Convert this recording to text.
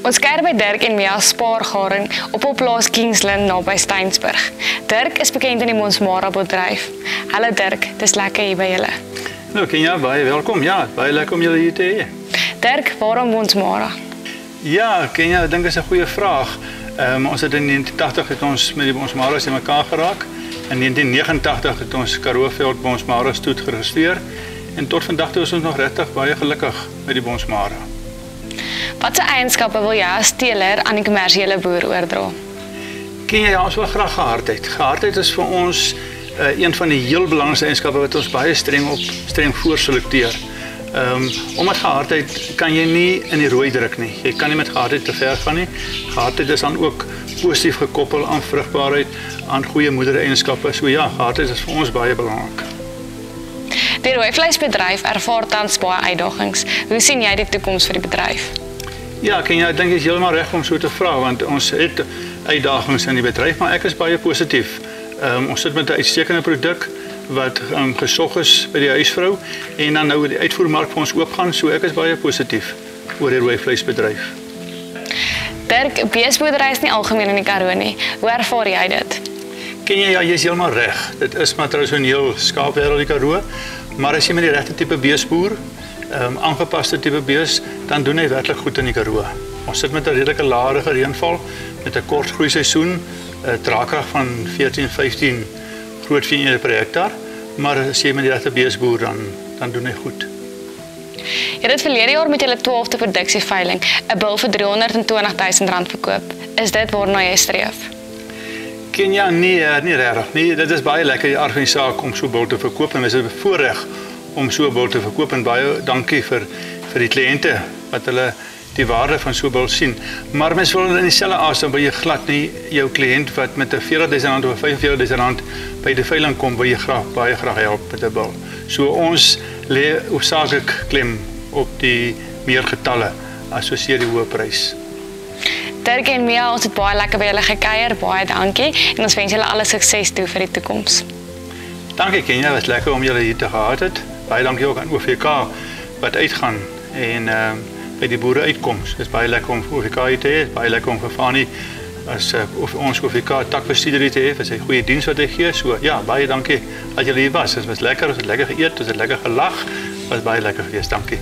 Ons kuier by Dirk en Mia Spaargaring op plaas Kingsland naby Steynsburg. Dirk is bekend in die Monsmara bedryf. Hallo Dirk, dis lekker hier by julle. Nou Kenia, baie welkom. Ja, baie lekker om julle hier te hê. Dirk, waarom Monsmara? Ja, Kenia, ek dink is 'n goeie vraag. Ons het in 1980 het ons met die Monsmaras in mekaar geraak. In 1989 het ons Karooveld Monsmara stoet geregistreer en tot vandag toe is ons nog regtig baie gelukkig met die Monsmara. Watse eienskappe wil jy as teeler aan die kommersiële boer oordra? Kenia, ja, ons wil graag gehardheid. Gehardheid is vir ons een van die heel belangrikste eienskappe wat ons baie streng voorselekteer. Omdat gehardheid kan jy nie in die rooi druk nie. Jy kan nie met gehardheid te ver gaan nie. Gehardheid is dan ook positief gekoppel aan vrugbaarheid, aan goeie moedereienskappe. So ja, gehardheid is vir ons baie belangrik. Die rooivleisbedryf ervaar tans baie uitdagings. Hoe sien jy die toekoms vir die bedryf? Ja, Kenia, ek dink jy is heeltemal reg om so te vra, want ons het uitdagings in die bedryf, maar ek is baie positief. Ons sit met 'n uitstekende produk wat gesog is by die huisvrou en dan nou die uitvoermark vir ons oopgaan, so ek is baie positief oor die rooivleisbedryf. Dirk, beesboerdery is nie algemeen in die Karoo nie. Hoe ervaar jy dit? Kenia, ja, jy is heeltemal reg. Dit is maar tradisioneel skaapwêreld die Karoo, maar as jy met die regte tipe beesboer, aangepaste tipe bees, dan doen hy werklik goed in die Karoo. Ons sit met 'n redelike lae reënval met 'n kort groeiseisoen, 'n draagkrag van 14-15 grootvee per hektaar, maar as jy met die regte beesboer dan doen hy goed. Jy het verlede jaar met julle 12de produksieveiling 'n bil vir R320 000 verkoop. Is dit waarna jy streef? Kenia, nie regtig nie. Dit is baie lekker die aard van die saak om so 'n bil te verkoop en ons is bevoorreg om so 'n bil te verkoop en baie dankie vir die kliënte wat hulle die waarde van so 'n bil sien. Maar mens wil in dieselfde asem wil jy glad nie jou kliënt wat met 'n R40 000 of 45 000 by die veiling kom, wil jy baie graag help met 'n bil. So ons lê hoofsaaklik klem op die meer getalle assosieer die hoë prys. Dirk en Mia, ons het baie lekker by julle gekuier, baie dankie en ons wens julle alle sukses toe vir die toekoms. Dankie Kenia, was lekker om julle hier te gehad het. Baie dankie ook aan OVK wat uitgaan en by die boere uitkom. Dit is baie lekker om OVK hier te hê, baie lekker om vir Fani as ons OVK takbestuurder hier te hê vir sy goeie diens wat hy gee. So ja, baie dankie dat julle hier was. Dit was lekker, ons het lekker geëet, ons het lekker gelag. Was baie lekker geweest. Dankie.